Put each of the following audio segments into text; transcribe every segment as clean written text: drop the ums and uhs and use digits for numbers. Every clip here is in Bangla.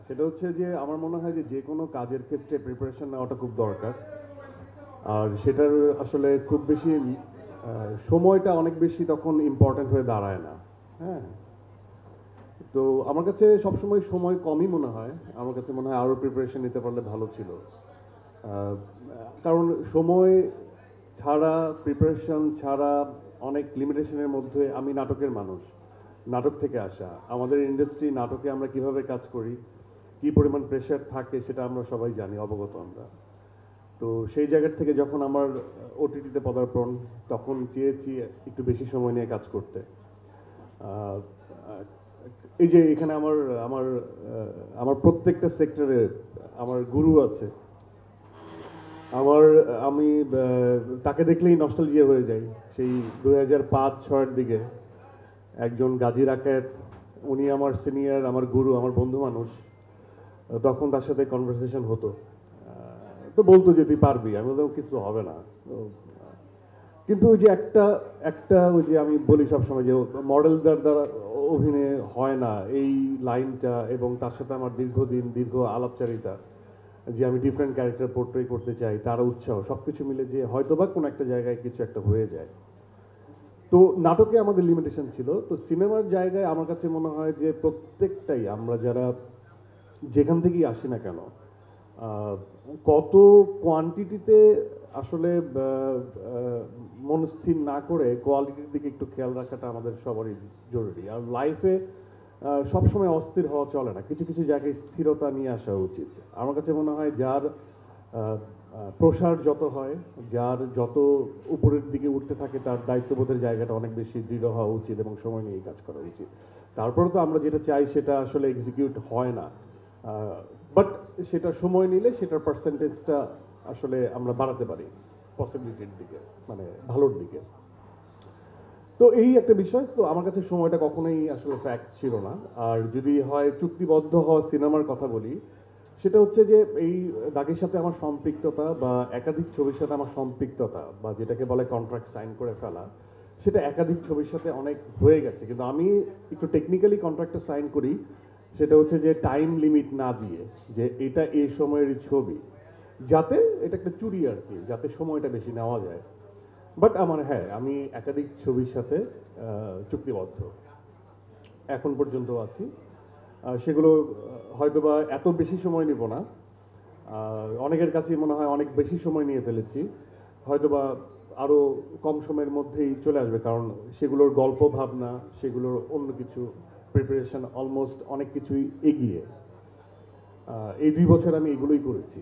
সেটা হচ্ছে যে আমার মনে হয় যে যে কোনো কাজের ক্ষেত্রে প্রিপারেশন নেওয়াটা খুব দরকার। আর সেটার আসলে খুব বেশি সময়টা অনেক বেশি তখন ইম্পর্ট্যান্ট হয়ে দাঁড়ায় না। হ্যাঁ, তো আমার কাছে সবসময় সময় কমই মনে হয়। আমার কাছে মনে হয় আরও প্রিপারেশন নিতে পারলে ভালো ছিল। আহ, কারণ সময় ছাড়া, প্রিপারেশন ছাড়া, অনেক লিমিটেশনের মধ্যে, আমি নাটকের মানুষ, নাটক থেকে আসা, আমাদের ইন্ডাস্ট্রি নাটকে আমরা কিভাবে কাজ করি, কি পরিমাণ প্রেশার থাকে সেটা আমরা সবাই জানি, অবগত আমরা। তো সেই জায়গার থেকে যখন আমার ওটিটিতে পদার্পণ, তখন চেয়েছি একটু বেশি সময় নিয়ে কাজ করতে। আহ, এই যে এখানে আমার আমার আমার প্রত্যেকটা সেক্টরে আমার গুরু আছে। আমার আমি তাকে দেখলেই নস্টালজিয়া হয়ে যাই। সেই 2005-06 দিকে একজন গাজী রাকায়েত, উনি আমার সিনিয়র, আমার গুরু, আমার বন্ধু মানুষ। তখন তার সাথে কনভারসেশন হতো। তো বলতো যে তুই পারবি, আমি বলতাম কিছু হবে না। কিন্তু ওই যে একটা একটা ওই যে আমি বলি সবসময় যে মডেলদের দ্বারা অভিনয় হয় না, এই লাইনটা, এবং তার সাথে আমার দীর্ঘদিন দীর্ঘ আলাপচারিতা, যে আমি ডিফারেন্ট ক্যারেক্টার পোর্ট্রে করতে চাই, তার উৎসাহ, সব কিছু মিলে যে হয়তোবা কোনো একটা জায়গায় কিছু একটা হয়ে যায়। তো নাটকে আমাদের লিমিটেশন ছিল, তো সিনেমার জায়গায় আমার কাছে মনে হয় যে প্রত্যেকটাই আমরা যারা যেখান থেকেই আসি না কেন, কত কোয়ান্টিটিতে আসলে মন স্থির না করে কোয়ালিটির দিকে একটু খেয়াল রাখাটা আমাদের সবারই জরুরি। আর লাইফে সবসময় অস্থির হওয়া চলে না, কিছু কিছু জায়গায় স্থিরতা নিয়ে আসা উচিত। আমার কাছে মনে হয় যার প্রসার যত হয়, যার যত উপরের দিকে উঠতে থাকে, তার দায়িত্ববোধের জায়গাটা অনেক বেশি দৃঢ় হওয়া উচিত এবং সময় নিয়ে কাজ করা উচিত। তারপরে তো আমরা যেটা চাই সেটা আসলে এক্সিকিউট হয় না, বাট সেটা সময় নিলে সেটার পার্সেন্টেজটা আসলে আমরা বাড়াতে পারি পসিবিলিটির দিকে, মানে ভালোর দিকে। তো এই একটা বিষয়। তো আমার কাছে সময়টা কখনোই আসলে ফ্যাক্ট ছিল না। আর যদি হয় চুক্তিবদ্ধ হওয়া সিনেমার কথা বলি, সেটা হচ্ছে যে এই দাগের সাথে আমার সম্পৃক্ততা, বা একাধিক ছবির সাথে আমার সম্পৃক্ততা, বা যেটাকে বলে কন্ট্রাক্ট সাইন করে ফেলা, সেটা একাধিক ছবির সাথে অনেক হয়ে গেছে। কিন্তু আমি একটু টেকনিক্যালি কন্ট্রাক্টটা সাইন করি, সেটা হচ্ছে যে টাইম লিমিট না দিয়ে, যে এটা এই সময়ের ছবি, যাতে এটা একটা চুরি আর কি, যাতে সময়টা বেশি নেওয়া যায়। বাট আমার, হ্যাঁ, আমি একাধিক ছবির সাথে চুক্তিবদ্ধ এখন পর্যন্ত আছি। সেগুলো হয়তোবা এত বেশি সময় নিব না, অনেকের কাছেই মনে হয় অনেক বেশি সময় নিয়ে ফেলেছি, হয়তোবা আরও কম সময়ের মধ্যেই চলে আসবে, কারণ সেগুলোর গল্প ভাবনা, সেগুলোর অন্য কিছু প্রিপারেশন অলমোস্ট অনেক কিছুই এগিয়ে। এই 2 বছর আমি এগুলোই করেছি।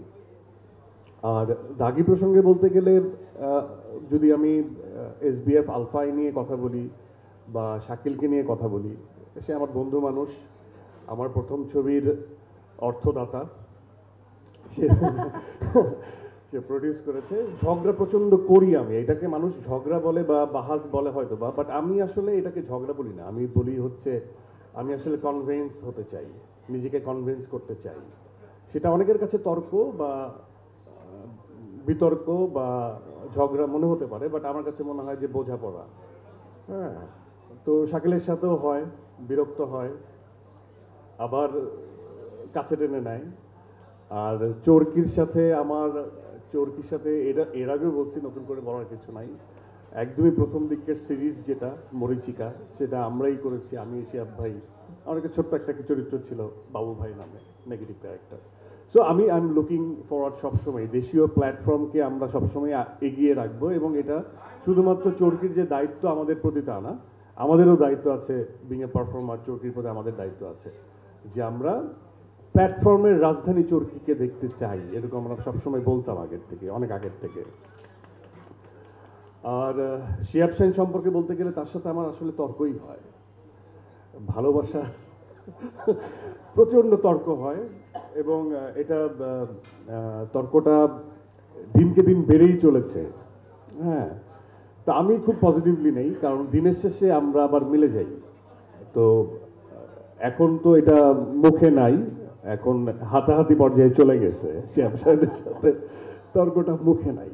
আর দাগি প্রসঙ্গে বলতে গেলে, যদি আমি এসবিএফ আলফাই নিয়ে কথা বলি, বা শাকিলকে নিয়ে কথা বলি, সে আমার বন্ধু মানুষ, আমার প্রথম ছবির অর্থদাতা, সে সে প্রডিউস করেছে। ঝগড়া প্রচণ্ড করি আমি, এটাকে মানুষ ঝগড়া বলে বা বাহাস বলে হয়তো বা, বাট আমি আসলে এটাকে ঝগড়া বলি না, আমি বলি হচ্ছে আমি আসলে কনভিন্স হতে চাই, নিজেকে কনভিন্স করতে চাই। সেটা অনেকের কাছে তর্ক বা বিতর্ক বা ঝগড়া মনে হতে পারে, বাট আমার কাছে মনে হয় যে বোঝাপড়া। হ্যাঁ, তো শাকিলের সাথেও হয়, বিরক্ত হয়, আবার কাছে টেনে নেয়। আর চরকির সাথে আমার, চরকির সাথে এর আগেও বলছি, নতুন করে বলার কিছু নাই, একদমই প্রথম দিকের সিরিজ যেটা মরিচিকা, সেটা আমরাই করেছি, আমি শিয়াব ভাই, অনেকে ছোট্ট একটা চরিত্র ছিল বাবু ভাই নামে, negative character. So I am looking forward সবসময়, দেশীয় প্ল্যাটফর্মকে আমরা সবসময় এগিয়ে রাখবো, এবং এটা শুধুমাত্র চরকির যে দায়িত্ব আমাদের প্রতি তা না, আমাদেরও দায়িত্ব আছে, বিং এ পারফর্মার, চরকির প্রতি আমাদের দায়িত্ব আছে, যে আমরা প্ল্যাটফর্মের রাজধানী চরকিকে দেখতে চাই, এরকম আমরা সবসময় বলতাম আগের থেকে, অনেক আগের থেকে। আর শিয়াব সেন সম্পর্কে বলতে গেলে তার সাথে আমার আসলে তর্কই হয়, ভালোবাসা প্রচণ্ড তর্ক হয়, এবং এটা তর্কটা দিনকে দিন বেড়েই চলেছে। হ্যাঁ, তা আমি খুব পজিটিভলি নেই, কারণ দিনের শেষে আমরা আবার মিলে যাই। তো এখন তো এটা মুখে নাই, এখন হাতাহাতি পর্যায়ে চলে গেছে, শিয়াব সাহেবের সাথে তর্কটা মুখে নাই।